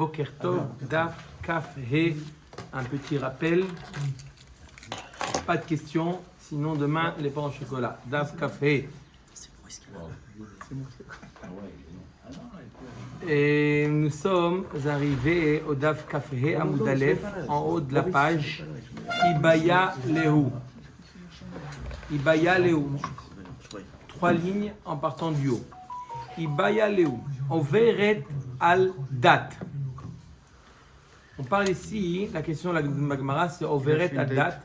Boker Tov, Daf, Kaf, He. Un petit rappel. Pas de questions, sinon demain les pains au chocolat. Daf, Kaf, He. Et nous sommes arrivés au Daf Kaf He Amoud Aleph, en haut de la page. Ibaya Lehu. Ibaya Lehu. 3 lignes en partant du haut. Ibaya Lehu. Overet al Dat. On parle ici, la question de la Gemara, c'est Overet al Dat.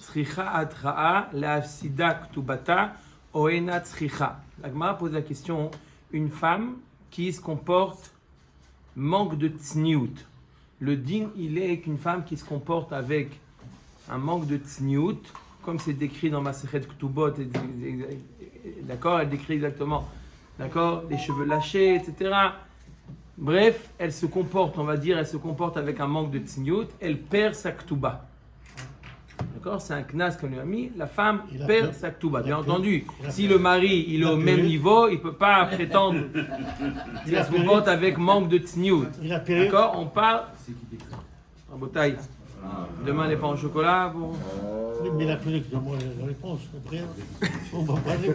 Tzricha atra'a le'afsida ktubata oena tzricha. La Gemara pose la question, une femme qui se comporte manque de tsniout. Le din, il est qu'une femme qui se comporte avec un manque de tsniout, comme c'est décrit dans Masechet Ktubot, d'accord, elle décrit exactement, d'accord, les cheveux lâchés, etc. Bref, elle se comporte, on va dire, elle se comporte avec un manque de tsniout, elle perd sa ktuba. D'accord, c'est un knas qu'on lui a mis, la femme perd sa ktuba. Bien entendu, si le mari il est au même niveau, il ne peut pas prétendre qu'il se comporte avec manque de tsniout. D'accord, on parle. Rabotaï, demain les pains au chocolat. Bon. Oui, mais la perruque, donne-moi la réponse. Après, on va parler.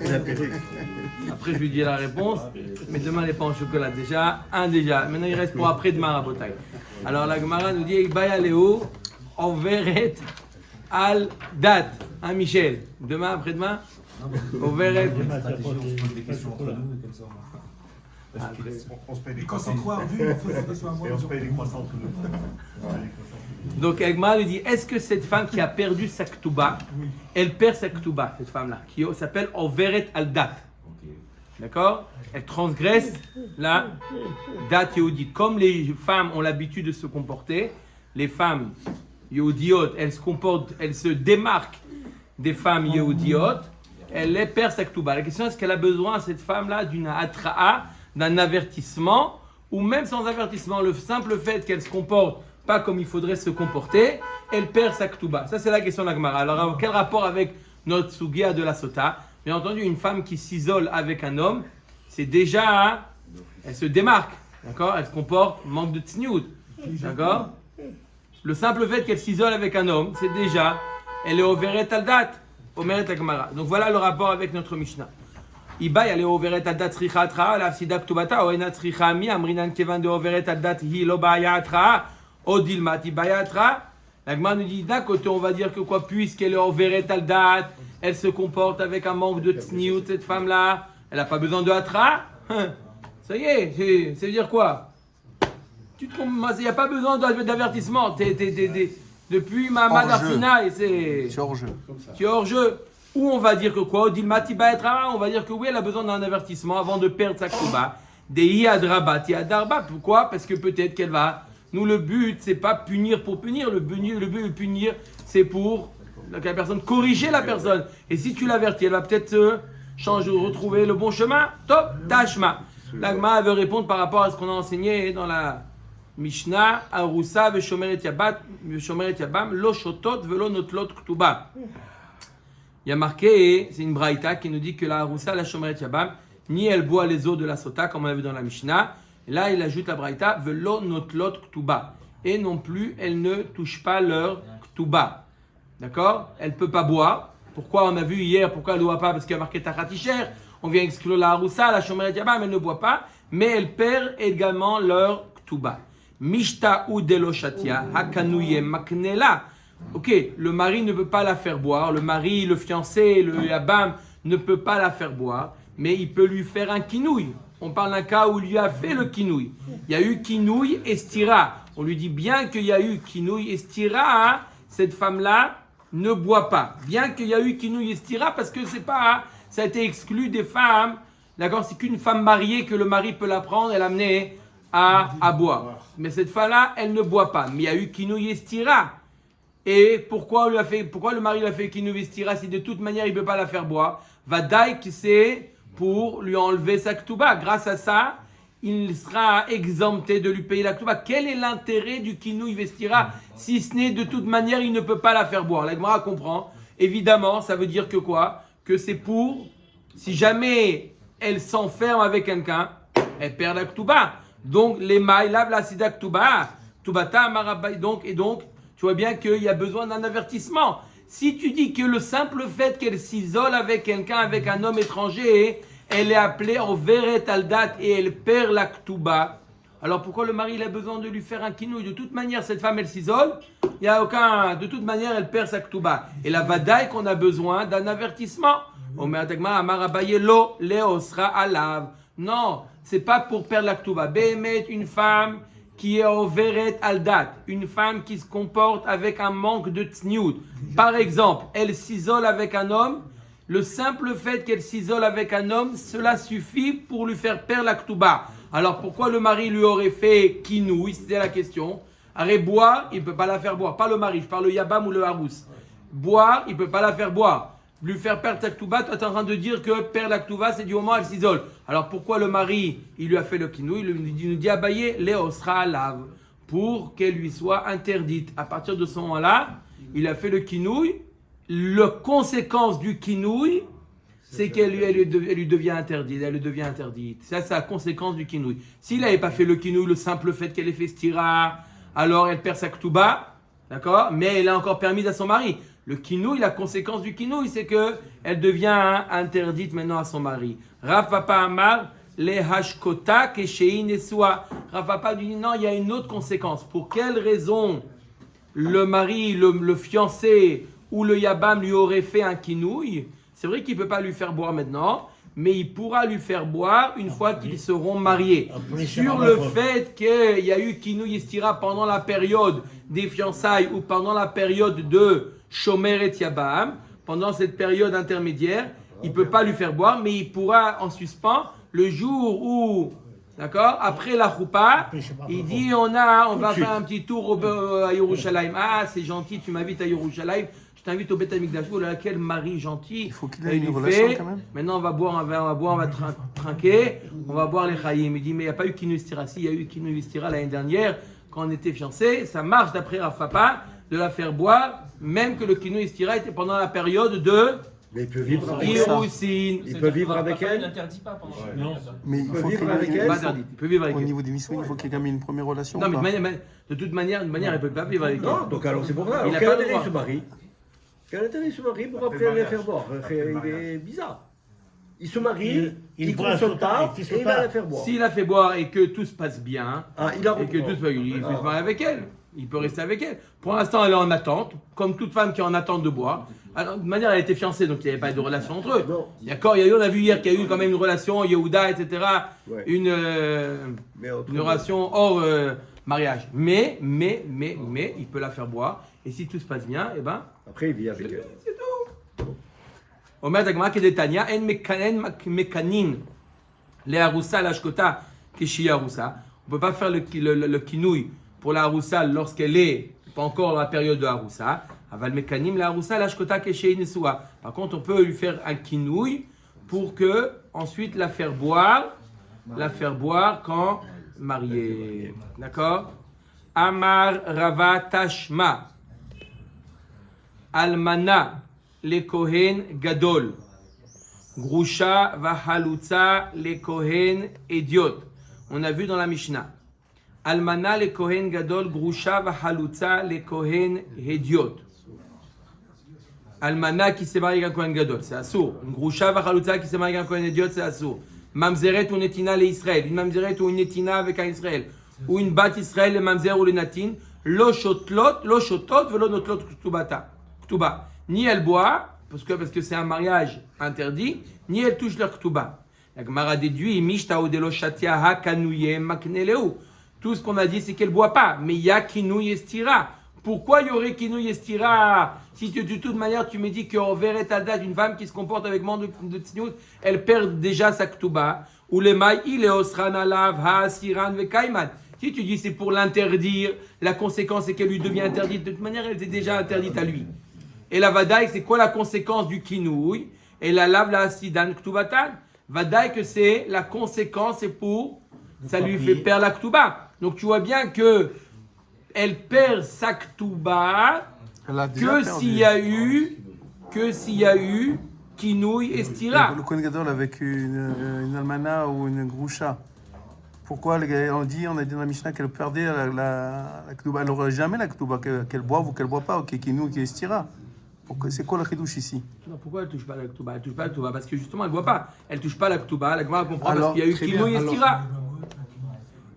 Après, je lui dis la réponse. Mais demain, les pains au chocolat. Déjà. Maintenant, il reste pour après-demain, Rabotaï. Alors, la Gemara nous dit Ibaya Léo, Overet al Dat. Hein, Michel? Demain, après-demain? Overet. On se paye des croissants. On se paye des croissants entre nous. Donc, Agma nous dit, est-ce que cette femme qui a perdu sa ktuba, elle perd sa ktuba, cette femme-là, qui s'appelle Overet al Dat. D'accord? Elle transgresse la date yehudite. Comme les femmes ont l'habitude de se comporter, les femmes yehudiotes, elles se comportent, elles se démarquent des femmes yehudiotes, elle perd sa ktuba. La question est-ce qu'elle a besoin, cette femme-là, d'une atra'a, d'un avertissement, ou même sans avertissement, le simple fait qu'elle se comporte pas comme il faudrait se comporter, elle perd sa ktuba. Ça, c'est la question de la Gemara. Alors, quel rapport avec notre sugia de la sota? Bien entendu, une femme qui s'isole avec un homme, c'est déjà, elle se démarque, d'accord? Elle se comporte, manque de tsniout, d'accord? Le simple fait qu'elle s'isole avec un homme, c'est déjà, elle est overet al dat, omeret la Gemara. Donc voilà le rapport avec notre Mishnah. Iba, elle est overet al dat tzricha atra, la afsida ktubata, oena tzricha mi, amrinan kevan de overet al dat, hi lo baya atra. Odilmat Ibayatra, la Gemara nous dit d'un côté on va dire que quoi, puisqu'elle est overet al dat, elle se comporte avec un manque de tsniout, cette femme-là, elle n'a pas besoin de hatra. Ça y est, ça veut dire quoi? Il n'y a pas besoin d'avertissement. Depuis Mahamad Arsina, c'est hors jeu. Tu es hors jeu. Ou on va dire que quoi? Odilmat Ibayatra, on va dire que oui, elle a besoin d'un avertissement avant de perdre sa ktuba. Dei adrabat yadarba. Pourquoi? Parce que peut-être qu'elle va. Nous, le but, c'est pas punir pour punir. Le but de punir, c'est pour que la personne, corriger la personne. Et si tu l'avertis, elle va peut-être changer, retrouver le bon chemin. Top, tashma. L'agma veut répondre par rapport à ce qu'on a enseigné dans la Mishnah. Arusa veshomeret yabam, lo shotot velo notlot ktuba. Il y a marqué, c'est une braïta qui nous dit que la Arusa, la shomeret yabam, ni elle boit les eaux de la sota, comme on l'a vu dans la Mishnah. Et là, il ajoute la braïta, velo notlot ktuba. Et non plus, elle ne touche pas leur ktuba. D'accord? Elle ne peut pas boire. Pourquoi on a vu hier, pourquoi elle ne boit pas? Parce qu'il y a marqué tachatisher. On vient exclure la haroussa, la shomeret yabam, elle ne boit pas. Mais elle perd également leur ktuba. Mishta ou deloshatia, hakanuye maknela. Ok, le mari ne peut pas la faire boire. Le mari, le fiancé, le yabam ne peut pas la faire boire. Mais il peut lui faire un kinouille. On parle d'un cas où il lui a fait le kinouille. Il y a eu kinouille et stira. On lui dit bien qu'il y a eu kinouille et stira, cette femme-là ne boit pas. Bien qu'il y a eu kinouille et stira, parce que c'est pas, ça a été exclu des femmes. D'accord, c'est qu'une femme mariée que le mari peut la prendre et l'amener à boire. Mais cette femme-là, elle ne boit pas. Mais il y a eu kinouille et stira. Et pourquoi le mari lui a fait kinouille et stira si de toute manière il ne peut pas la faire boire? Vadaï qui c'est pour lui enlever sa ktuba. Grâce à ça, il sera exempté de lui payer la ktuba. Quel est l'intérêt du kinouille vestira si ce n'est de toute manière, il ne peut pas la faire boire? La Gemara comprend. Évidemment, ça veut dire que quoi? Que c'est pour, si jamais elle s'enferme avec quelqu'un, elle perd la ktuba. Donc, les mailles, lave la sida ktuba, ktubata marabay. Donc, tu vois bien qu'il y a besoin d'un avertissement. Si tu dis que le simple fait qu'elle s'isole avec quelqu'un, avec un homme étranger, elle est appelée en veret aldat et elle perd la ktuba, alors pourquoi le mari il a besoin de lui faire un kinouï? De toute manière, cette femme elle s'isole, il y a aucun, de toute manière elle perd sa ktuba. Et la vadaï qu'on a besoin d'un avertissement. Non, c'est pas pour perdre la ktuba. Béhémet, une femme qui est en veret aldat, une femme qui se comporte avec un manque de tsniout. Par exemple, elle s'isole avec un homme. Le simple fait qu'elle s'isole avec un homme, cela suffit pour lui faire perdre la ktuba. Alors pourquoi le mari lui aurait fait kinouï? C'était la question. Arrête, boire, il ne peut pas la faire boire. Pas le mari, je parle le yabam ou le harous. Boire, il ne peut pas la faire boire. Lui faire perdre sa ktuba, tu es en train de dire que perdre la ktuba, c'est du moment où elle s'isole. Alors pourquoi le mari, il lui a fait le kinouï? Il nous dit abaye, Léo sera lave, pour qu'elle lui soit interdite. À partir de ce moment-là, il a fait le kinouï. La conséquence du kinouï, c'est qu'elle lui devient interdite. Elle lui devient interdite. Ça, c'est la conséquence du kinouï. S'il n'avait pas fait le kinouï, le simple fait qu'elle ait fait stira, alors elle perd sa ktuba, d'accord? Mais elle a encore permis à son mari. Le kinouï, la conséquence du kinouï, c'est qu'elle devient interdite maintenant à son mari. Rav Papa Amar, les hashkota keshein esua. Rav Papa dit non, il y a une autre conséquence. Pour quelle raison le mari, le fiancé ou le yabam lui aurait fait un kinouï? C'est vrai qu'il ne peut pas lui faire boire maintenant, mais il pourra lui faire boire une fois qu'ils seront mariés. Sur le fait qu'il y a eu kinouï istira pendant la période des fiançailles ou pendant la période de shomer et yabam, pendant cette période intermédiaire, il ne peut pas lui faire boire, mais il pourra en suspens le jour où, d'accord, après la choupa, il dit on va faire un petit tour à Yerushalayim. Ah, c'est gentil, tu m'invites à Yerushalayim. Je t'invite au Beth Amikdash, laquelle Marie gentil. Il faut qu'il ait une relation quand même. Maintenant on va boire, on va trinquer, on va boire les chayim. Il dit mais il n'y a pas eu kinouï istira. Si, il y a eu kinouï istira l'année dernière quand on était fiancés. Ça marche d'après Rav Papa de la faire boire, même que le kinouï istira était pendant la période de Mais il peut vivre avec ça. Iroussine. Il peut vivre avec Il elle. n'interdit pas pendant. Non. Mais il peut faut vivre qu'il avec ait- elle. Pas interdit. Il peut vivre avec Au elle. niveau des missions, il faut qu'il y ait quand même une première relation. Non, ou mais pas de toute manière, elle ne peut pas vivre avec elle. Non, donc alors c'est pour ça. Il Alors, a quel pas le intérêt droit. ce mari? Quel intérêt ce mari pour après aller faire boire? Il est bizarre. Il se marie, il prend un consomme sautin, pas il et fait il va sautin. la faire boire. S'il a fait boire et que tout se passe bien, Ah, il a et que tout se passe bien, il peut se marier avec elle. Il peut rester avec elle. Pour l'instant, elle est en attente, comme toute femme qui est en attente de boire. Alors, de manière, elle a été fiancée, donc il n'y avait pas de relation entre eux. Non. D'accord, on a vu hier qu'il y a eu quand même une relation, Yehuda, etc. Ouais. Une Mais relation hors mariage. Mais, il peut la faire boire. Et si tout se passe bien, eh ben, après, il vit avec elle. c'est tout. Omer Dagmara Kedetania, en mekanin, les haroussa, l'ashkota, keshi haroussa. On ne peut pas faire le kinouï pour la haroussa lorsqu'elle est pas encore dans la période de haroussa. Aval mekanim, la haroussa, l'ashkota, keshi nesua. Par contre, on peut lui faire un kinouï pour que ensuite la faire boire quand mariée. D'accord? Amar Rava Tashma. Almana le Kohen Gadol. Grusha Vahalutza le Kohen Idiot. On a vu dans la Mishnah. Almana le Kohen Gadol. Grusha Vahalutza le Kohen Idiot. Almana qui s'est marié avec un Kohen Gadol, c'est assour. Une Grusha Vahalutza qui s'est marié avec un Kohen Idiot, c'est assour. Mamzeret ou Netina le Israël. Une Mamzeret ou une Netina avec un Israël. Ou une Bat Israël, le Mamzer ou le Natin. Lo shotot, velo notlot ktuba. Ni elle boit, parce que c'est un mariage interdit, ni elle touche leur ktuba. La Gemara déduit, mishta ou delo shatia ha kanouye makneleu. Tout ce qu'on a dit, c'est qu'elle ne boit pas, mais il y a kinouye estira. Pourquoi il y aurait kinouye estira si de toute manière tu me dis qu'en verret aldat, une femme qui se comporte avec manque de tsniout, elle perd déjà sa ktuba. Ou les maï, il est osran alav ha siran ve kaiman. Si tu dis c'est pour l'interdire, la conséquence c'est qu'elle lui devient interdite. De toute manière, elle était déjà interdite à lui. Et la vadaï, c'est quoi la conséquence du kinouï? Et la lave la sidan ktubatan. Vadaï que c'est la conséquence, c'est pour ça lui fait perdre la ktuba. Donc tu vois bien que elle perd sa ktuba Elle a déjà que perdu. s'il y a eu kinouï et stira. Le Kohen Gadol avec une almana ou une grusha. Pourquoi on a dit dans la Mishnah qu'elle perdait la Ketouba. Elle n'aurait jamais la Ketouba, qu'elle boive ou qu'elle ne boit pas, qui nous, qui estira. C'est quoi le chidouche ici? Non, pourquoi elle ne touche pas la Ketouba? Elle ne touche pas la Ketouba parce que justement, elle ne boit pas. Elle ne touche pas la Ketouba. La Gemara comprend Alors, parce qu'il y a eu très Kinouï bien, Estira.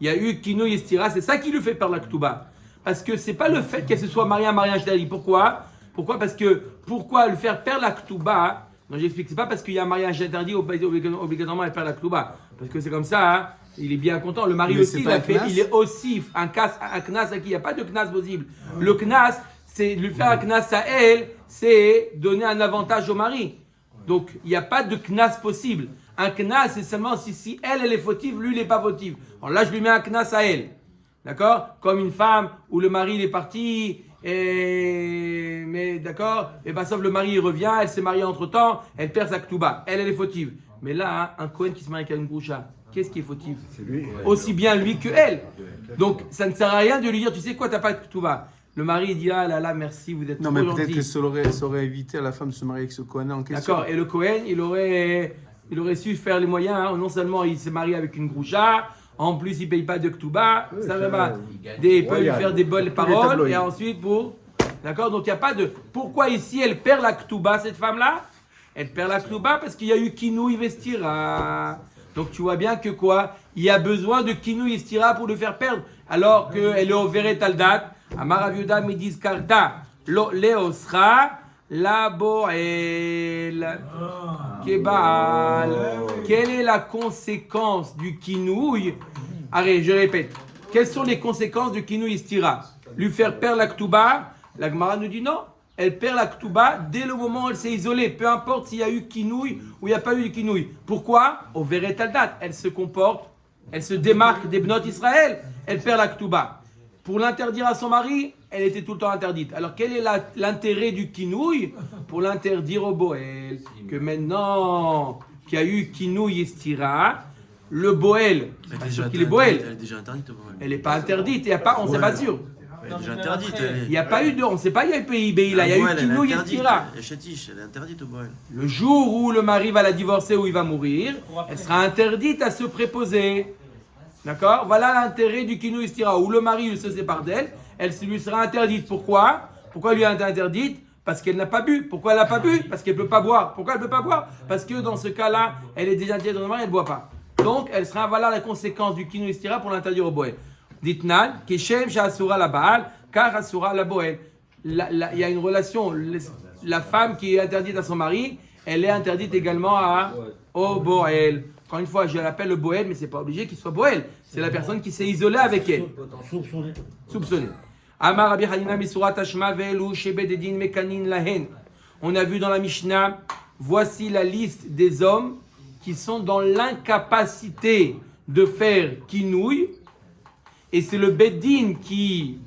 Il y a eu Kinouï Estira, c'est ça qui lui fait perdre la Ketouba. Parce que c'est pas le fait qu'elle se soit mariée à un mariage d'Ali. Pourquoi? Parce que pourquoi lui faire perdre la Ketouba? Non, j'explique, c'est pas parce qu'il y a un mariage interdit obligatoirement elle perd la Ketouba. Parce que c'est comme ça, hein. Il est bien content. Le mari Mais aussi, c'est pas un knas. il est aussi un knas à qui il n'y a pas de knas possible. Le knas, c'est lui faire un knas à elle, c'est donner un avantage au mari. Donc il n'y a pas de knas possible. Un knas, c'est seulement si elle est fautive, lui il n'est pas fautif. Alors là, je lui mets un knas à elle. D'accord? Comme une femme où le mari il est parti, mais d'accord? Et bien sauf le mari il revient, elle s'est mariée entre temps, elle perd sa ketouba. Elle est fautive. Mais là, hein, un Cohen qui se marie avec une groucha, qu'est-ce qui est fautif? C'est lui. Aussi bien lui que elle. Donc ça ne sert à rien de lui dire, tu sais quoi, t'as pas de ketouba. Le mari il dit, ah là là, merci, vous êtes Non, trop mais gentil. peut-être que ça aurait évité à la femme de se marier avec ce Kohané en question. D'accord, et le Cohen, il aurait su faire les moyens. Hein. Non seulement il s'est marié avec une groucha, en plus il ne paye pas de ketouba, Oui, ça ça, va. il Il peut lui faire des bonnes paroles, tabloïds. et ensuite pour. D'accord, donc il n'y a pas de. Pourquoi ici elle perd la ketouba, cette femme-là? Elle perd la ketouba parce qu'il y a eu Kinouï Vestira. Donc tu vois bien que quoi? Il y a besoin de Kinouï Vestira pour le faire perdre, alors qu'elle est au Veret Aldat. Amar Aviuda Midis Karta, Leosra, La Boel, Kebal. Quelle est la conséquence du Kinouï? Allez, je répète. Quelles sont les conséquences du Kinouï Istira? Lui faire perdre la Ketouba? La Gemara nous dit non. Elle perd la Ketouba dès le moment où elle s'est isolée. Peu importe s'il y a eu Kinouï ou il n'y a pas eu de Kinouï. Pourquoi? Au Veret Aldat. Elle se comporte, elle se démarque des Bnot Israël. Elle perd la Ketouba. Pour l'interdire à son mari, elle était tout le temps interdite. Alors quel est l'intérêt du Kinouï? Pour l'interdire au Boel. Que maintenant qu'il y a eu Kinouï Estira, le Boel, c'est pas sûr qu'il est Boel. Elle est déjà interdite, Boel. Elle n'est pas interdite, il y a pas, on ne sait pas sûr. Elle est déjà interdite. Il n'y a pas eu de, on ne sait pas, il y a eu PIB, là, il y a eu Kinouï Estira. Elle est chatiche, elle est interdite au Boel. Le jour où le mari va la divorcer ou il va mourir, elle sera interdite à se préposer. D'accord? Voilà l'intérêt du Kinouï Estira. Où le mari se sépare d'elle, elle lui sera interdite. Pourquoi? Pourquoi elle lui est interdite? Parce qu'elle n'a pas bu. Pourquoi elle n'a pas bu? Parce qu'elle ne peut pas boire. Pourquoi elle ne peut pas boire? Parce que dans ce cas-là, elle est déjà interdite dans le mari, elle ne boit pas. Donc, elle sera, voilà la conséquence du Kinouï Estira pour l'interdire au Boel. Ditnan, Keshem Shasura la Baal, Kar Asura la Boel. Il y a une relation. La femme qui est interdite à son mari, elle est interdite également au Boel. Encore une fois, je l'appelle le Boel, mais ce n'est pas obligé qu'il soit Boel. C'est la personne qui s'est isolée avec elle. Soupçonné. Soupçonné. Amar Rabbi Hanina Misurat Tashma Ve'elu Shebededin Mekanin Lahen. On a vu dans la Mishnah, voici la liste des hommes qui sont dans l'incapacité de faire kinouï. Et c'est le Beddin qui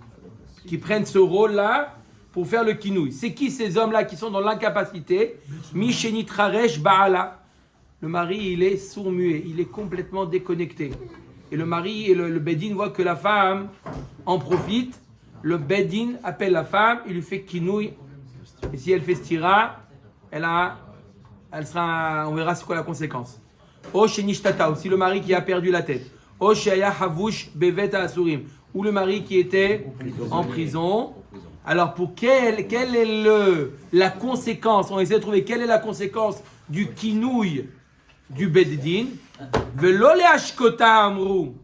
prennent ce rôle-là pour faire le kinouï. C'est qui ces hommes-là qui sont dans l'incapacité? Mishenit Haresh Ba'ala. Le mari, il est sourd-muet, il est complètement déconnecté. Et le mari et le Beddin voient que la femme en profite. Le Beddin appelle la femme, il lui fait kinouï. Et si elle fait stira, elle sera, on verra c'est quoi la conséquence. O shenishtata, aussi le mari qui a perdu la tête. O shaya havush bevet asurim, ou le mari qui était en prison. Alors pour quelle est la conséquence? On essaie de trouver quelle est la conséquence du kinouï du Beddin. Velo le ashkota amrou.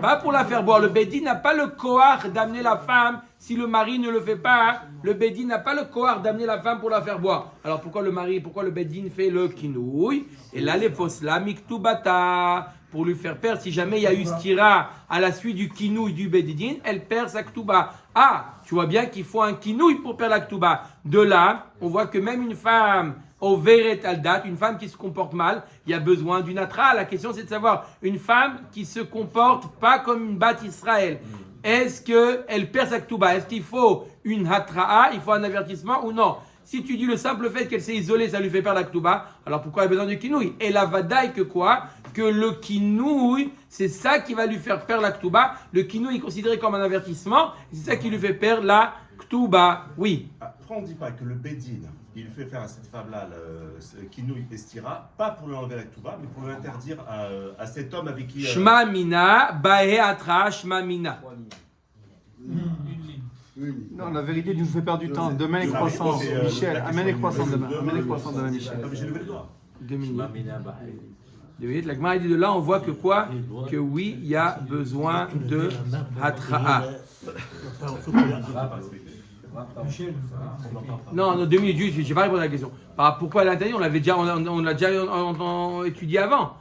Pas pour la faire boire. Le Beddin n'a pas le koar d'amener la femme. Si le mari ne le fait pas, le Beddin n'a pas le koar d'amener la femme pour la faire boire. Alors pourquoi le Beddin fait le kinouï? Et là, les fosla miktubata, pour lui faire perdre, si jamais il y a eu stira à la suite du kinouï du Beddin, elle perd sa ktuba. Ah, tu vois bien qu'il faut un kinouï pour perdre la ktuba. De là, on voit que même une femme au Veret Aldat, une femme qui se comporte mal, il y a besoin d'une atra. La question c'est de savoir, une femme qui se comporte pas comme une bat Israël, est-ce qu'elle perd sa ketouba? Est-ce qu'il faut une hatra'a, il faut un avertissement ou non? Si tu dis le simple fait qu'elle s'est isolée, ça lui fait perdre la ketouba, alors pourquoi elle a besoin du kinouï? Et la vadaï que quoi? que le kinouï, c'est ça qui va lui faire perdre la Ktuba. Le kinouï est considéré comme un avertissement, et c'est ça qui lui fait perdre la Ktuba. Oui. Pourquoi on ne dit pas que le Bédine, il fait faire à cette femme-là le Kinouï Estira, pas pour lui enlever la Ktuba, mais pour lui interdire à cet homme avec qui. Shma mina, bae atra, shma mina. Non, la vérité, tu nous fais perdre du temps. Demain, les croissants. Michel, amène les croissants demain. Amène les croissants demain, Michel. Non, mais j'ai levé le doigt. 2 minutes. 2 minutes. La Gemara dit de là, on voit que quoi? Que oui, il y a besoin de hatra'a. Non, 2 minutes, juste, je n'ai pas répondu à la question. Pourquoi elle est interdite? On l'a déjà étudié avant.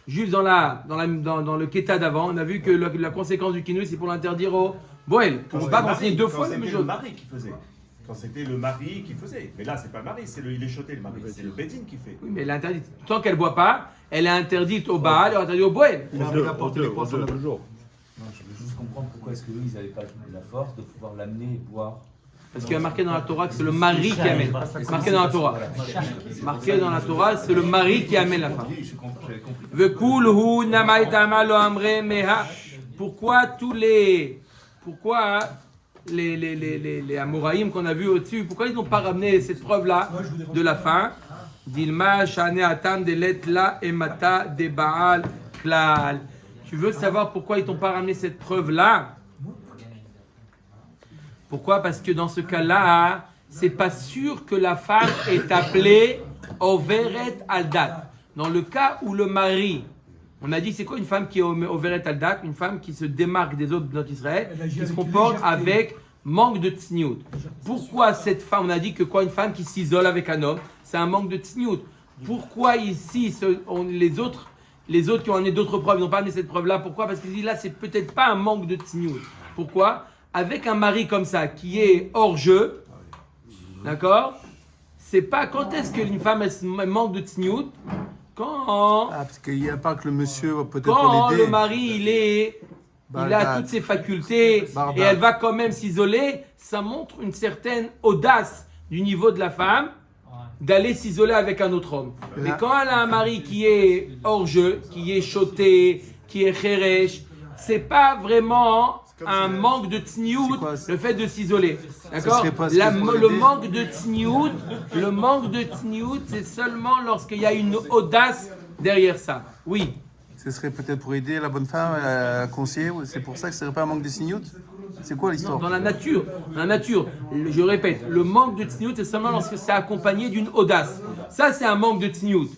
Juste dans le Kéta d'avant, on a vu que la conséquence du kinouï, c'est pour l'interdire au Boel. On ne peut pas enseigner 2 fois la même chose. Le mari qui faisait. Quand c'était le mari qui faisait. Mais là, c'est pas le mari, il est choté le mari. C'est le Bédine qui fait. Oui, mais elle est interdite. Tant qu'elle ne boit pas, elle est interdite au Baal, elle est interdite au Boel. Il a envie d'apporter les croissants là. Non, je veux juste comprendre pourquoi est-ce qu'eux, ils n'avaient pas la force de pouvoir l'amener et boire. Parce qu'il y a marqué dans la Torah que c'est le mari qui amène. Marqué dans la Torah. Marqué dans la Torah, c'est le mari qui amène la femme. Pourquoi les Amoraïm qu'on a vus au-dessus, pourquoi ils n'ont pas ramené cette preuve-là de la fin? Dilma shane atam delet la emata de Baal klal. Tu veux savoir pourquoi ils n'ont pas ramené cette preuve-là? Pourquoi? Parce que dans ce cas-là, c'est pas sûr que la femme est appelée Overet Aldat. Dans le cas où le mari, on a dit c'est quoi une femme qui est Overet Aldat? Une femme qui se démarque des autres de notre Israël, qui se comporte avec manque de tsniout. Pourquoi cette femme, on a dit que quoi, une femme qui s'isole avec un homme, c'est un manque de tsniout. Pourquoi ici, les autres qui ont amené d'autres preuves, ils n'ont pas amené cette preuve-là? Pourquoi? Parce qu'ils disent là, c'est peut-être pas un manque de tsniout. Pourquoi? Avec un mari comme ça, qui est hors jeu, d'accord? C'est pas quand est-ce qu'une femme elle manque de tsniout? Quand parce qu'il n'y a pas que le monsieur va peut-être quand l'aider. le mari il a toutes ses facultés et elle va quand même s'isoler, ça montre une certaine audace du niveau de la femme d'aller s'isoler avec un autre homme. Mais quand elle a un mari qui est hors jeu, qui est choté, qui est khéresh, c'est pas vraiment un manque de tsniout, le fait de s'isoler. D'accord? Le manque de tsniout, c'est seulement lorsqu'il y a une audace derrière ça. Oui. Ce serait peut-être pour aider la bonne femme à conseiller. C'est pour ça que ce serait pas un manque de tsniout. C'est quoi l'histoire? Dans la nature, je répète, le manque de tsniout, c'est seulement lorsque c'est accompagné d'une audace. Ça, c'est un manque de tsniout.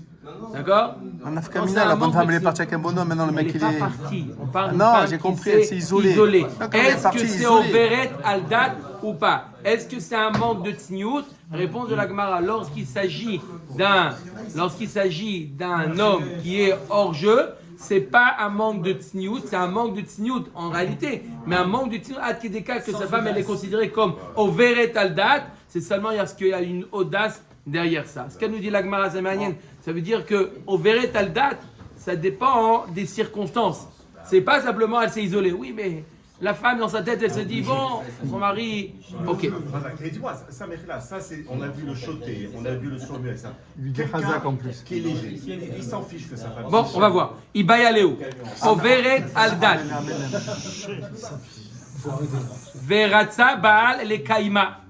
D'accord? En Afghanistan, la bonne femme elle est partie avec un bonhomme, maintenant le mec il est. Elle n'est pas partie. On parle d'une Non, femme j'ai qui compris, s'est elle s'est isolée. Est-ce que c'est Overet Aldat ou pas? Est-ce que c'est un manque de tsniout? Réponse de la Gemara, lorsqu'il s'agit d'un homme qui est hors jeu, c'est pas un manque de tsniout, c'est un manque de tsniout en réalité. Mais un manque de tsniout, des cas que sa femme elle est considérée comme Overet Aldat, c'est seulement parce qu'il y a une audace derrière ça. Ce qu'elle nous dit la Gemara Zamanienne, ça veut dire que Overet Aldat, ça dépend des circonstances. C'est pas simplement elle s'est isolée. Oui, mais la femme dans sa tête, elle se dit bon, son mari, ok. Et dis-moi, ça, c'est, on a vu le choté, on a vu le sourd avec ça. Chazak en plus. Qui est léger, il s'en fiche que ça fasse. Bon, on va voir. Ibaya Léo. Overet Aldat. Veratza Baal le Kaima.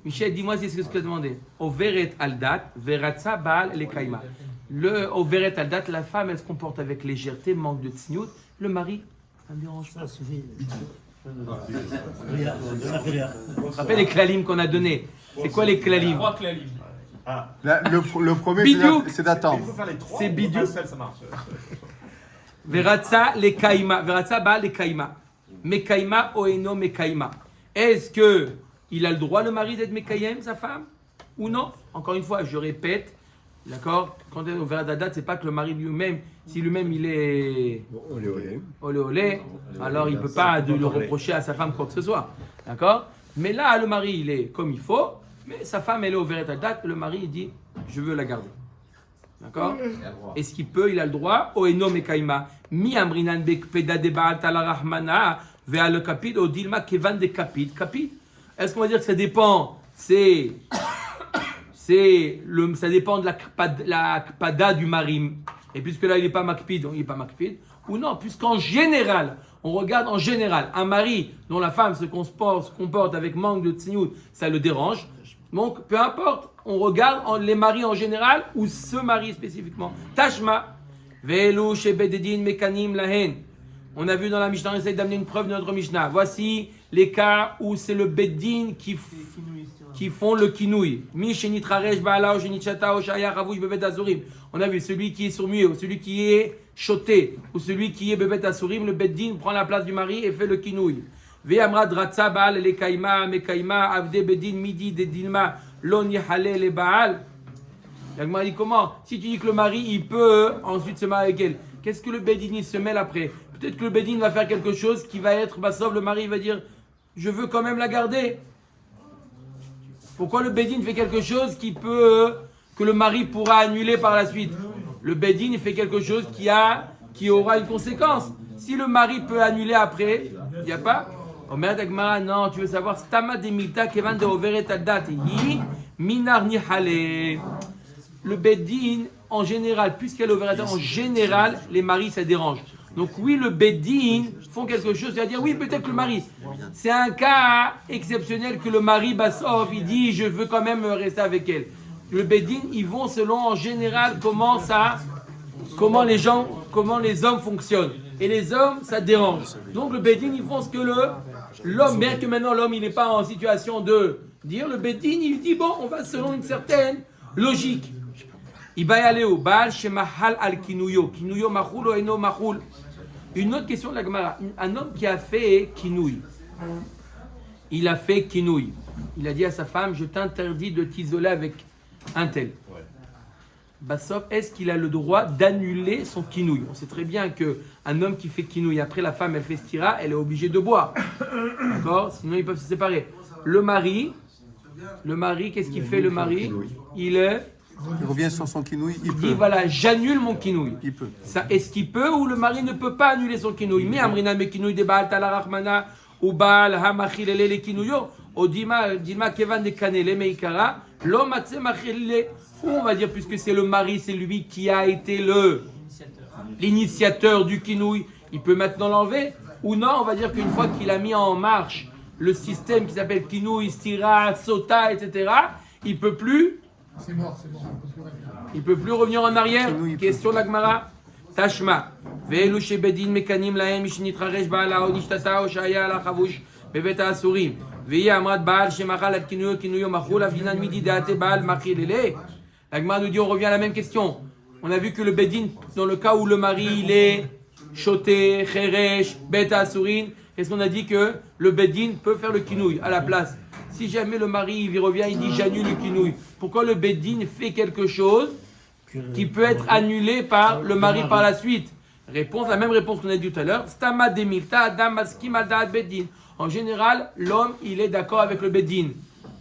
Michel, dis-moi si c'est ce que tu as demandé. Overet Aldat, Veratza Baal le Kaima. Le Overet Aldat, la femme, elle se comporte avec légèreté, manque de tsniout. Le mari, ça me dérange pas. Ça suffit. Tu te rappelles les klalim qu'on a donnés? C'est quoi les klalim? 3 klalim. Le premier, Bidouk. c'est d'attendre. Il faut faire les trois. C'est bidou. Ça marche. Veratza le Kaima. Veratza Baal le Kaima. Mekaima oeno Mekaima. Est-ce que il a le droit, le mari, d'être Mekayem, sa femme? Ou non? Encore une fois, je répète, d'accord? Quand on est au Veradat, c'est pas que le mari lui-même, si lui-même il est olé, alors il ne peut pas le reprocher à sa femme quoi que ce soit. D'accord? Mais là, le mari, il est comme il faut, mais sa femme, elle est au Veradat, le mari, il dit, je veux la garder. D'accord? Est-ce qu'il peut? Il a le droit. Oeno Mekaima. Mi amrinan bekpeda de Baal talarahmana ve'al kapid odilma kevan de kapid. Kapid? Est-ce qu'on va dire que ça dépend? Ça dépend de la kpada du mari. Et puisque là, il n'est pas makpid, donc il n'est pas makpid. Ou non, puisqu'en général, on regarde en général, un mari dont la femme se comporte avec manque de tsniout, ça le dérange. Donc, peu importe, on regarde les maris en général ou ce mari spécifiquement. Tashma, velu shebededin mekanim lahen. On a vu dans la Mishnah, on essaie d'amener une preuve de notre Mishnah. Voici les cas où c'est le beddin qui font le kinouï. On a vu celui qui est sourd-muet, ou celui qui est choté, ou celui qui est bebet asurim, le beddin prend la place du mari et fait le kinouï. Ve'amrad ratza baal le kaima mekaima avde bedin midi de dilma lon yahale le baal. L'agma dit comment? Si tu dis que le mari il peut ensuite se marier avec elle, qu'est-ce que le beddin il se mêle après? Peut-être que le beddin va faire quelque chose qui va être sauf le mari va dire je veux quand même la garder. Pourquoi le beddin fait quelque chose que le mari pourra annuler par la suite? Le beddin fait quelque chose qui aura une conséquence. Si le mari peut annuler après, il n'y a pas. Omer Dagmara, non, tu veux savoir, Stama de Milta Kevan de Overet Aldat, Minar Nihale. Le beddin, en général, puisqu'elle est Overet, en général, les maris, ça dérange. Donc oui, le beddin font quelque chose, c'est-à-dire oui, peut-être que le mari. C'est un cas exceptionnel que le mari Bassov, il dit, je veux quand même rester avec elle. Le beddin, ils vont selon, en général, comment les hommes fonctionnent. Et les hommes, ça dérange. Donc le beddin, ils font ce que l'homme, bien que maintenant l'homme, il n'est pas en situation de dire, le beddin, il dit, bon, on va selon une certaine logique. Il va y aller au Baal Shemahal al Kinuyo. Kinuyo Mahul ou Eno Mahul. Une autre question de la Gemara. Un homme qui a fait Kinouy. Il a fait Kinouy. Il a dit à sa femme, je t'interdis de t'isoler avec un tel. Bassov, est-ce qu'il a le droit d'annuler son Kinouy? On sait très bien qu'un homme qui fait Kinouy, après la femme, elle fait stira, elle est obligée de boire. D'accord? Sinon, ils peuvent se séparer. Le mari, qu'est-ce qu'il fait le mari? Il revient sur son kinouï, il peut. dit voilà, j'annule mon kinouï. Il peut. Ça, est-ce qu'il peut ou le mari ne peut pas annuler son kinouï? Mais amrina me kinouï de baal talarachmana ou baal hamachilele le kinouyo ou dima kevan de kanele meikara l'homme atse machilele. Ou on va dire puisque c'est le mari, c'est lui qui a été l'initiateur du kinouï, il peut maintenant l'enlever. Ou non, on va dire qu'une fois qu'il a mis en marche le système qui s'appelle kinouï, stira, sota, etc., il peut plus. C'est mort. Il peut plus revenir en arrière. Question de la Gemara. Tashma. Ve'elu shebedin mekanim lahem mishnitcharesh ba'ala o nishtata o shaya ala chavush bevet ha'asurim. Ve'yi amrat ba'al shemachal at kinuyo machul avdinan midi de'ate ba'al machilele. La Gemara nous dit, on revient à la même question. On a vu que le bedin, dans le cas où le mari il est choté, cheresh, bet ha'asurim, est-ce qu'on a dit que le bedin peut faire le kinouï à la place? Si jamais le mari il revient, il dit j'annule le kinouï. Pourquoi le beddin fait quelque chose qui peut être annulé par le mari par la suite? La même réponse qu'on a dit tout à l'heure. Stama demilta adam maskim al beddin. En général, l'homme il est d'accord avec le beddin.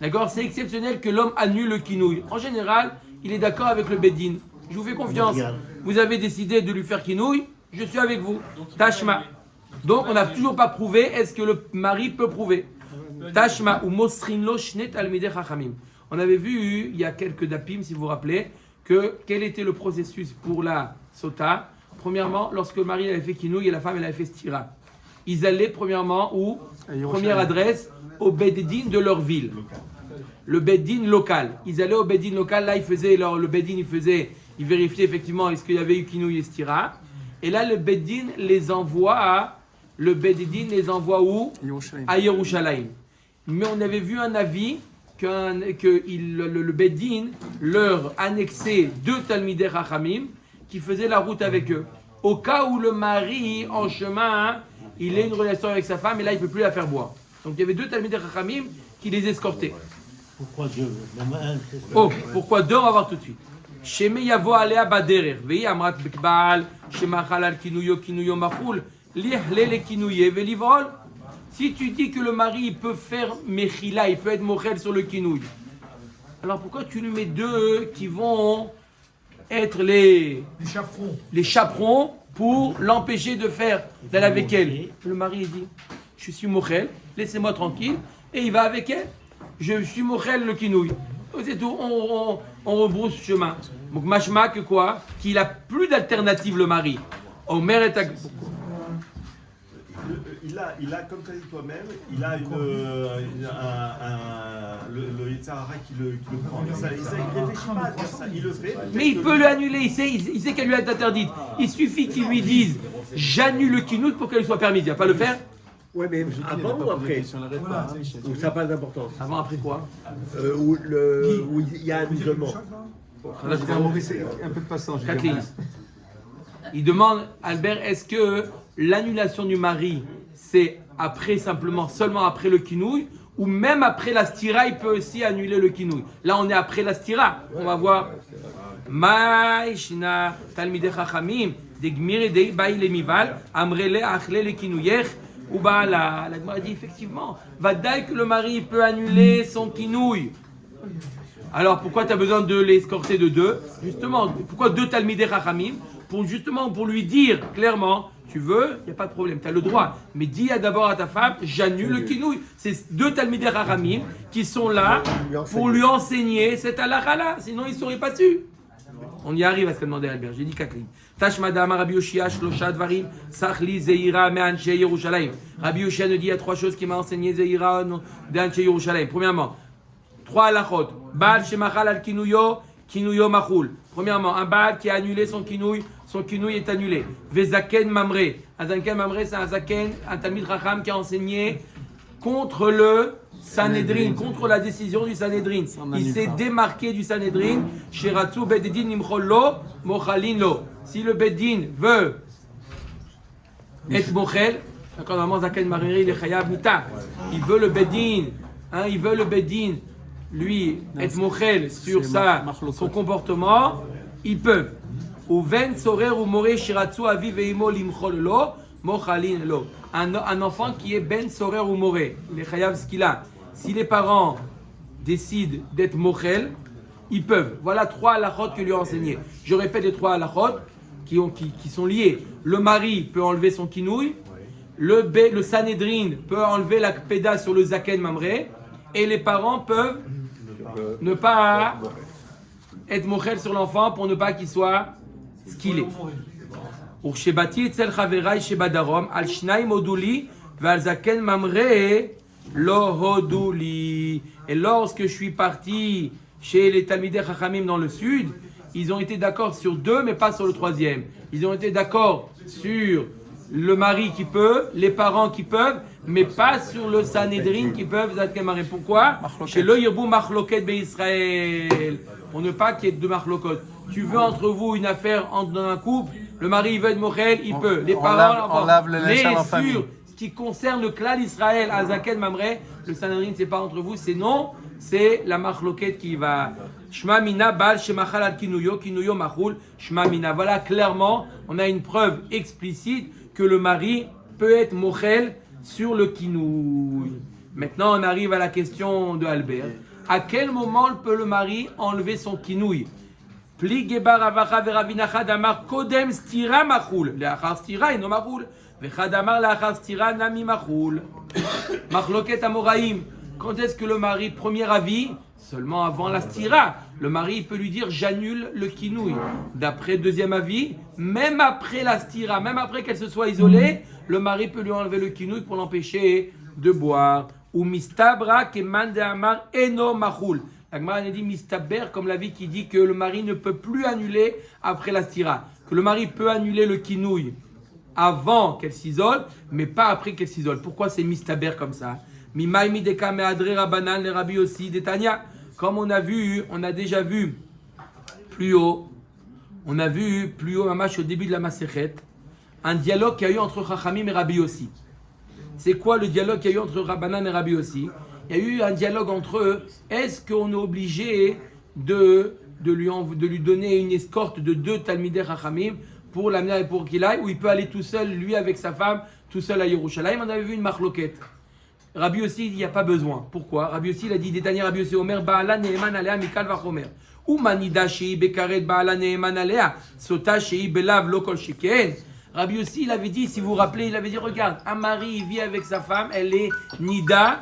D'accord? C'est exceptionnel que l'homme annule le kinouï. En général, il est d'accord avec le beddin. Je vous fais confiance. Vous avez décidé de lui faire kinouï, je suis avec vous. Tashma. Donc on n'a toujours pas prouvé. Est-ce que le mari peut prouver? Tashma ou Mosrinlo Shnet Almideh Chachamim. On avait vu, il y a quelques dapim, si vous vous rappelez, quel était le processus pour la sota. Premièrement, lorsque le mari avait fait kinouï et la femme elle avait fait stira. Ils allaient premièrement où? Première adresse, au beddin de leur ville. Le beddin local. Ils allaient au beddin local, là le beddin il vérifiait effectivement est-ce qu'il y avait eu kinouï et stira. Et là le beddin les envoie où? À Yerushalayim. Mais on avait vu un avis que le beddin leur annexait 2 talmidei chachamim qui faisaient la route avec eux. Au cas où le mari, en chemin, il a une relation avec sa femme et là, il ne peut plus la faire boire. Donc il y avait 2 talmidei chachamim qui les escortaient. Pourquoi Dieu? Oh, pourquoi 2? On va voir tout de suite. Sheme yavo alea baderer. Vei amrat bekbaal, shemachal al kinuyo machul, lihle le kinouye velivol. Si tu dis que le mari peut faire mechila, il peut être mochel sur le kinouï, alors pourquoi tu lui mets 2 qui vont être les chaperons pour l'empêcher d'aller avec elle? Le mari il dit, je suis mochel, laissez-moi tranquille, et il va avec elle. Je suis mochel le kinouï. C'est tout, on rebrousse chemin. Donc, mashma que quoi? Qu'il a plus d'alternative, le mari. Omer et il a, comme tu as dit toi-même, il a le Yitzhara qui le prend. Il ne réfléchit pas à dire ça, il le fait. Mais il peut l'annuler, il sait qu'elle lui est interdite. Il suffit qu'il lui dise j'annule le kinout pour qu'elle soit permise. Il ne va pas le faire? Oui, mais avant ou après? Ou ça n'a pas d'importance? Avant, après quoi? Où il y a un isolement. Là, j'ai un peu de passage. Kathleen. Il demande, Albert, est-ce que l'annulation du mari, c'est après simplement, seulement après le kinouï, ou même après la stira, il peut aussi annuler le kinouï? Là, on est après la stira. On va voir. Maïshna, Talmidei Chachamim, Degmir Dei Baï Lemival, Amrele Achle le kinouyer. Ou bah la Gemara dit effectivement, Vadaï que le mari peut annuler son kinouï. Alors pourquoi tu as besoin de l'escorter de deux? Justement, pourquoi deux Talmidei Chachamim? Pour lui dire clairement, tu veux, il n'y a pas de problème, tu as le droit. Mais dis d'abord à ta femme, j'annule le kinouï. C'est deux Talmidei Chachamim qui sont là pour lui enseigner cette halakha-là. Sinon, il ne saurait pas su. On y arrive à ce que demandait Albert. J'ai dit 4 lignes. Tash madame Rabbi Yoshia, Shlosha Dvarim, Sachli Zeira, Me'anche Yerushalayim. Rabbi Yoshia nous dit, il y a 3 choses qui m'a enseigné Zeira de Anche Yerushalayim. Premièrement, 3 halachot. Baal Shemachal al Kinuyo, Kinuyo Machul. Premièrement, un Baal qui a annulé son kinouï est annulé. Vezaken Mamre. Un Zaken Mamre, c'est un Zaken, un Talmid Chacham qui a enseigné contre le Sanhedrin, contre la décision du Sanhedrin. Il s'est démarqué du Sanhedrin. Shiratsu Bededin Nimchollo, Mochalin Lo. Si le Bedin veut être Mochel, normalement Zaken Mariri, il est Chayav Mita. Il veut le Bedin, lui, être Mochel sur son comportement, ils peuvent. Ou ven sorer ou more shiratsu avi veimo limchol lo mochalin lo. Un enfant qui est ben sorer ou more, il est chayav ce qu'il a. Si les parents décident d'être mochel, ils peuvent. Voilà 3 halachot que lui a enseigné. Je répète les 3 halachot qui sont liés. Le mari peut enlever son kinouï, le Sanhedrin peut enlever la péda sur le zaken mamré, et les parents peuvent ne pas être mochel sur l'enfant pour ne pas qu'il soit ce qu'il est. Urshebati etzel chaverai shebadarom al shnaim oduli ve'al zaken mamre lo hoduli. Et lorsque je suis parti chez les Talmidei Chachamim dans le sud, ils ont été d'accord sur 2 mais pas sur le 3e. Ils ont été d'accord sur le mari qui peut, les parents qui peuvent, mais pas sur le Sanhedrin qui peuvent. Pourquoi? Chez le Yirbu Machloket Israël. Pour ne pas qu'il y ait de Machlokot. Tu veux entre vous une affaire dans un couple, le mari il veut être mochel, il peut. Les parents, on lave le linge en famille. sur ce qui concerne le clan d'Israël, Azaken Mamre, le Sanhedrin c'est pas entre vous, c'est non, c'est la Machloket qui va. Shma mina bal shemachal al kinuyo, kinuyo machul, shma mina. Voilà clairement, on a une preuve explicite que le mari peut être mochel sur le kinouï. Maintenant, on arrive à la question de Albert. À quel moment peut le mari enlever son kinouï? Pli gebar avacha veravinacha damar kodem stira machul. Leachar stira ino machul. Vechadamar leachar stira nami machul. Machloket amoraim. Quand est-ce que le mari, premier avis, seulement avant la stira, le mari peut lui dire j'annule le kinouï. D'après deuxième avis, même après la stira, même après qu'elle se soit isolée, le mari peut lui enlever le kinouï pour l'empêcher de boire. Ou mistabra keman de amar eno machul. La Gemara dit mistaber comme l'avis qui dit que le mari ne peut plus annuler après la stira. Que le mari peut annuler le kinouï avant qu'elle s'isole, mais pas après qu'elle s'isole. Pourquoi c'est mistaber comme ça? Mimaimi deka meadre rabanan le rabbi aussi detania. Comme on a déjà vu plus haut, mamash au début de la Masechet, un dialogue qu'il y a eu entre Chachamim et Rabbi Yossi. C'est quoi le dialogue qu'il y a eu entre Rabbanan et Rabbi Yossi? Il y a eu un dialogue entre eux. Est-ce qu'on est obligé de lui donner une escorte de 2 Talmidei Chachamim pour l'amener pour qu'il aille, ou il peut aller tout seul, lui avec sa femme, tout seul à Yerushalayim? On avait vu une marloquette. Rabbi Yossi, il n'y a pas besoin. Pourquoi? Rabbi Yossi, il a dit, Détania Rabbi Yossi, Omer, Ba'ala Ne'eman Alea, Mikal Vachomer. Ou Manida Shei Bekaret Ba'ala Ne'eman Alea, Sota Shei Belav Lokol Sheken. Rabbi Yossi, il avait dit, si vous vous rappelez, il avait dit, regarde, un mari, il vit avec sa femme, elle est Nida,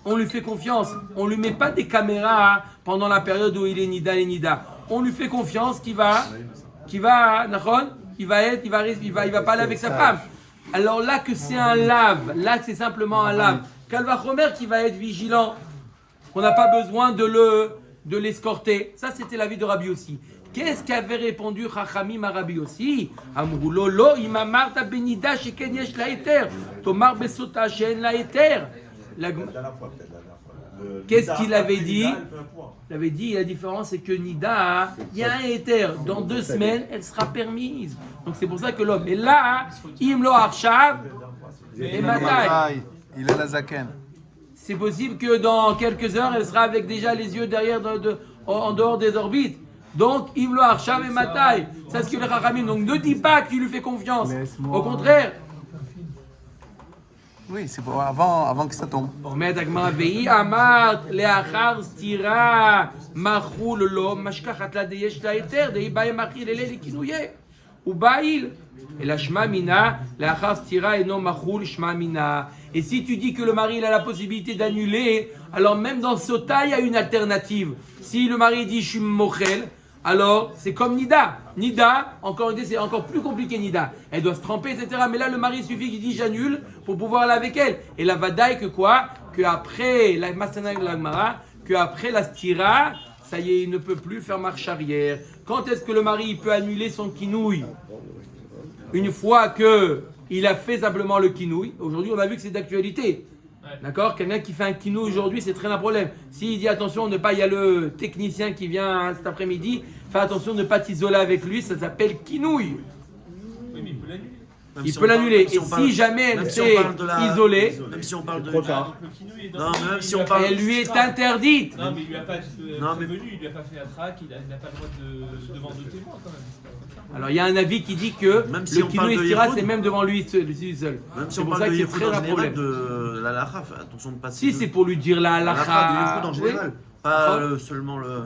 on lui fait confiance. On lui met pas des caméras pendant la période où il est nida. On lui fait confiance qu'il va parler avec sa femme. Alors là que c'est un lave, là que c'est simplement un lave. Kalvachomer qui va être vigilant, qu'on n'a pas besoin de l'escorter. Ça c'était l'avis de Rabbi aussi. Qu'est-ce qu'avait répondu Chachamim à Rabbi aussi? Amroulo lo imamarta benida sheken yesh laeter, tomar besota shen laeter. Qu'est-ce qu'il avait dit? Il avait dit la différence c'est que Nida, il y a un éther. Dans 2 semaines, elle sera permise. Donc c'est pour ça que l'homme est là. Imlo Arshav et Matai. Il est la zaken. C'est possible que dans quelques heures, elle sera avec déjà les yeux derrière, en dehors des orbites. Donc, Imlo Arshav et Matai. C'est ce que le Chachamim. Donc ne dis pas que tu lui fais confiance. Au contraire. Oui, c'est pour avant que ça tombe. אומרת הגמרא, והיא אמרת לאחר סתירה מחול לו משכחת לה דיש לה היתר דהי באי מכיל אלה לכינויה ובאיל אלא שמע מינה לאחר סתירה אינו מחול שמע מינה. Et si tu dis que le mari il a la possibilité d'annuler, alors même dans Sota il y a une alternative. Si le mari dit je suis mochel, alors c'est comme Nida. Nida, encore une fois, c'est encore plus compliqué Nida. Elle doit se tremper, etc. Mais là, le mari, il suffit qu'il dit j'annule pour pouvoir aller avec elle. Et la vadaï que quoi? Que après la Masana de l'Agmara, que après la stira, ça y est, il ne peut plus faire marche arrière. Quand est-ce que le mari il peut annuler son kinouille? Une fois que il a fait simplement le kinouille. Aujourd'hui, on a vu que c'est d'actualité. D'accord? Quelqu'un qui fait un kinou aujourd'hui, c'est très un problème. S'il dit attention, ne pas, il y a le technicien qui vient cet après-midi, fais attention de ne pas t'isoler avec lui, ça s'appelle kinouille. Oui, mais il peut l'annuler. Il peut l'annuler. Et si jamais elle s'est isolée, Même si on parle de. Trop tard. Non, mais même si on parle. elle lui est interdite. Non, mais il lui a pas Non, mais- prévenu, il lui a pas fait la traque, il n'a pas le droit de vendre de témoin quand même. Alors il y a un avis qui dit que Même si le on kinou parle de estira, Yehoud, c'est même devant lui seul. Même si C'est on pour ça parle de que c'est Yehoud très en un général, problème. de la lacha, attention de pas. Si c'est pour lui dire la la lacha halakha. du Yehoud en Oui. général. Pas seulement le.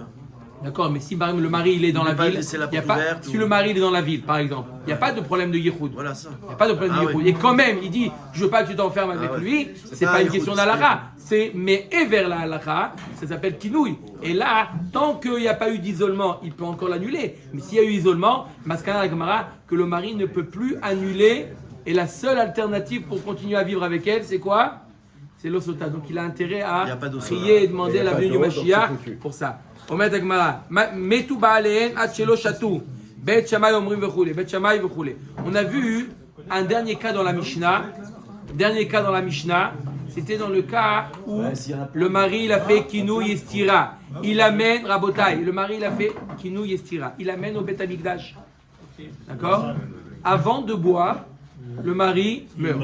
D'accord, mais si par exemple le mari il est dans Il la peut pas ville, laisser la il y a porte pas, ouverte si ou- le mari il est dans la ville par exemple, il n'y a pas de problème de yichoud. Voilà ça. Il n'y a pas de problème de Ah yichoud. oui. Et quand même, il dit je veux pas que tu t'enfermes avec ouais. lui, c'est pas pas un une yichoud, question c'est d'halakha. C'est mais et vers la halakha, ça s'appelle kinouille. Et là, tant qu'il n'y a pas eu d'isolement, il peut encore l'annuler. Mais s'il y a eu isolement, Maskana Gemara, que le mari ne peut plus annuler. Et la seule alternative pour continuer à vivre avec elle, c'est quoi? C'est l'osota. Donc il a intérêt Il à y a pas d'osota. prier et demander Il y a la pas venue du d'eau, donc Mashiach c'est foutu. pour ça. אומרת הגמרא, מתו בעליהן עד שלא שתו. בית שמאי אומרים וכולי, בית שמאי וכולי. On a vu un dernier cas dans la Mishnah. C'était dans le cas où le mari il a fait kinouy estira. Il amène Rabotai. Le mari il a fait kinouy estira. Il amène au Beth Amikdash. D'accord? Avant de boire, le mari meurt.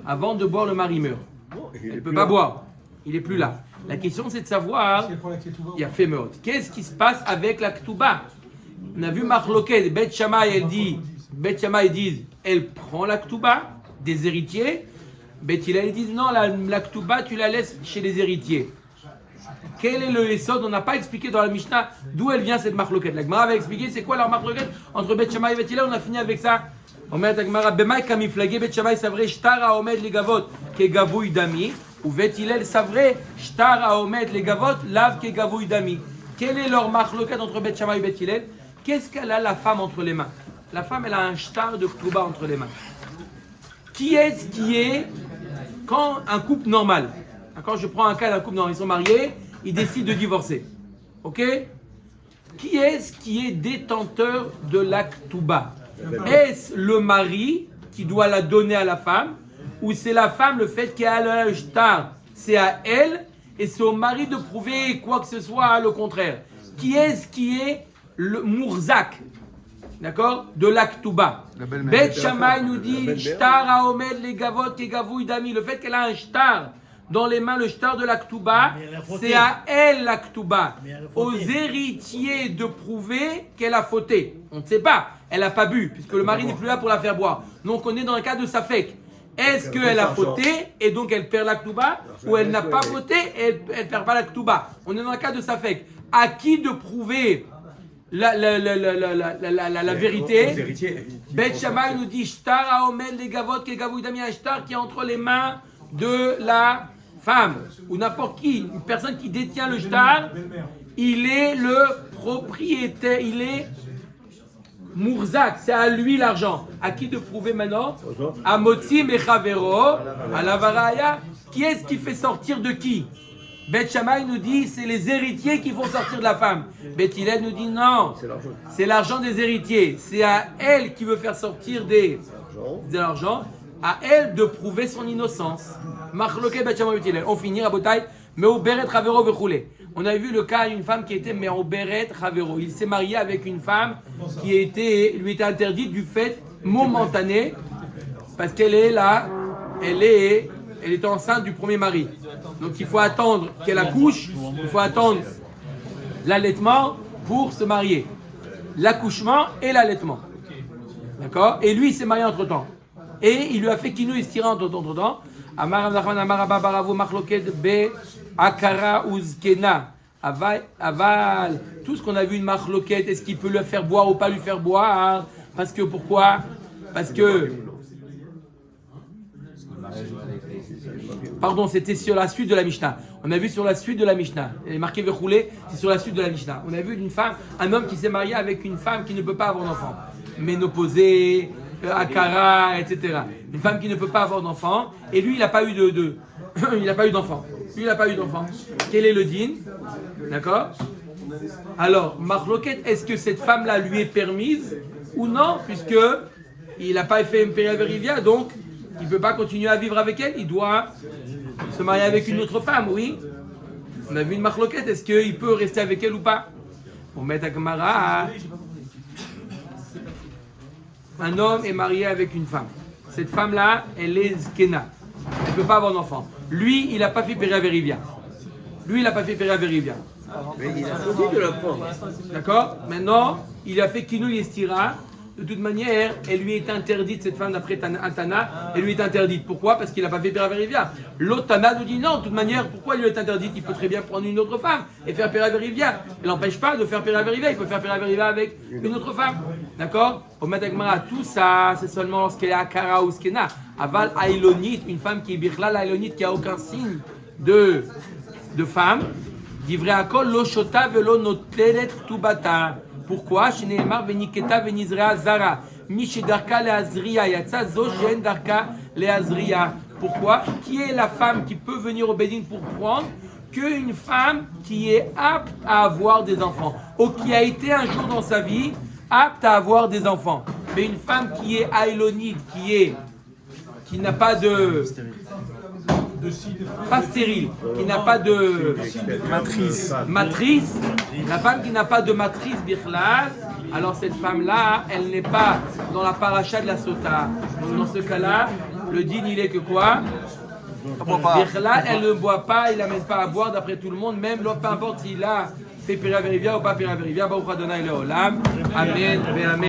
Avant de boire, le mari meurt. Il ne peut pas boire. Il n'est plus là. La question c'est de savoir, il y a fait meurtre. Qu'est-ce qui se passe avec la Ketouba? On a vu Marloquet, Beth Shammai, Beth Shammai disent, elle prend la Ketouba des héritiers. Beth Hillel disent, non, la Ketouba tu la laisses chez les héritiers. Quel est le Esod? On n'a pas expliqué dans la Mishnah d'où elle vient cette Marloquet. La Gemara avait expliqué c'est quoi leur Marloquet entre Beth Shammai et Beth Hillel. On a fini avec ça. אומרת הגמרא, במאי כמפלגי בית שמאי סברי שטר העומד לגבות כגבוי דמי ובית הלל סברי שטר העומד לגבות לאו כגבוי דמי. Quel est leur marloquet entre Beth Shammai et Beth Hillel? Qu'est-ce qu'elle a la femme entre les mains? La femme elle a un shtar de Ketouba entre les mains. Qui est-ce qui est quand un couple normal, quand je prends un cas d'un couple normal, ils sont mariés, ils décident de divorcer. Ok? Qui est-ce qui est détenteur de la Ketouba? Est-ce le mari qui doit la donner à la femme ou c'est la femme le fait qu'elle a le shtar? C'est à elle et c'est au mari de prouver quoi que ce soit le contraire. Qui est-ce qui est le Mourzak? D'accord? De la Ketouba. Beth Shammai nous dit shtar haomed les gavot et gavouy dami. Le fait qu'elle a un shtar dans les mains, le shtar de la Ketouba, c'est à elle la Ketouba. Aux héritiers de prouver qu'elle a fauté. On ne sait pas. Elle n'a pas bu, puisque le mari n'est plus là pour la faire boire. Donc on est dans le cas de Safek. Est-ce qu'elle a fauté et donc elle perd la Ketouba, ou elle n'a pas fauté et elle ne perd pas la Ketouba? On est dans le cas de Safek. À qui de prouver la vérité? Beth Shammai nous dit shtar haomed les gavot ke gavouy dami, un shtar qui est entre les mains de la femme, ou n'importe qui, une personne qui détient le shtar, il est le propriétaire, il est Mourzak, c'est à lui l'argent. À qui de prouver maintenant? À Motzi Mechavero, à la Varaya. Qui est-ce qui fait sortir de qui? Bet Shammai nous dit c'est les héritiers qui font sortir de la femme. Bet Hillel nous dit non, c'est l'argent des héritiers. C'est à elle qui veut faire sortir de l'argent, à elle de prouver son innocence. Machloke Bet Shammai Bet Hillel. On finit à Botaï, Meuberet Chavero Vechoulé. On a vu le cas d'une femme qui était Meuberet Chavero. Il s'est marié avec une femme qui lui était interdite du fait momentané, parce qu'elle est là, elle est enceinte du premier mari. Donc il faut attendre qu'elle accouche, il faut attendre l'allaitement pour se marier. L'accouchement et l'allaitement. D'accord? Et lui, il s'est marié entre-temps. Et il lui a fait kinou istira entre-temps. Amar Amar Amar Abba Baravo Machloket Be Akara Uzkena. Aval. Tout ce qu'on a vu de Machloket, est-ce qu'il peut le faire boire ou pas lui faire boire? Parce que pourquoi? Parce que pardon, c'était sur la suite de la Mishnah. On a vu sur la suite de la Mishnah. Elle est marquée Vechoulé, c'est sur la suite de la Mishnah. On a vu une femme, un homme qui s'est marié avec une femme qui ne peut pas avoir d'enfant. Ménopausée, Akara, etc. Une femme qui ne peut pas avoir d'enfant. Et lui, il n'a pas eu il n'a pas eu d'enfant. Lui, il n'a pas eu d'enfant. Quel est le din? D'accord? Alors, Machloket, est-ce que cette femme-là lui est permise ou non? Puisque il n'a pas fait une périaverivia, donc il ne peut pas continuer à vivre avec elle, il doit se marier avec une autre femme, oui. On a vu une Machloket, est-ce qu'il peut rester avec elle ou pas? On met à Gemara. Un homme est marié avec une femme. Cette femme-là, elle est Zkena. Elle ne peut pas avoir d'enfant. Lui, il n'a pas fait périaverivia. Mais il a choisi de la prendre. D'accord? Maintenant, il a fait Kinou Yestira. De toute manière, elle lui est interdite, cette femme d'après Tana, elle lui est interdite. Pourquoi? Parce qu'il n'a pas fait Peraverivia. L'autre Tana nous dit non, de toute manière, pourquoi elle lui est interdite? Il peut très bien prendre une autre femme et faire Peraverivia. Elle n'empêche pas de faire Peraverivia, il peut faire Peraverivia avec une autre femme. D'accord? Au Matagmara, tout ça, c'est seulement lorsqu'elle est Akara ou Skena. Aval Ailonite, une femme qui est Birla, Ailonite, qui n'a aucun signe de femme. Divrei Akol, lo shota velo notelet tubata. Pourquoi? Shneemar veniketa venizrea zara. Mishedarka leazria yatsa zo shen darka leazria. Pourquoi? Qui est la femme qui peut venir au Bédine pour prendre qu'une femme qui est apte à avoir des enfants ou qui a été un jour dans sa vie apte à avoir des enfants. Mais une femme qui est ailonide, qui n'a pas de pas stérile, qui n'a pas de matrice, la femme qui n'a pas de matrice birlal, alors cette femme-là, elle n'est pas dans la paracha de la sota. Donc dans ce cas-là, le din il est que quoi? Birlal, elle ne boit pas, il n'amène pas à boire d'après tout le monde, même peu importe s'il a fait peraverivia ou pas peraverivia, Baruch Adonai Leolam, Amen, Amen.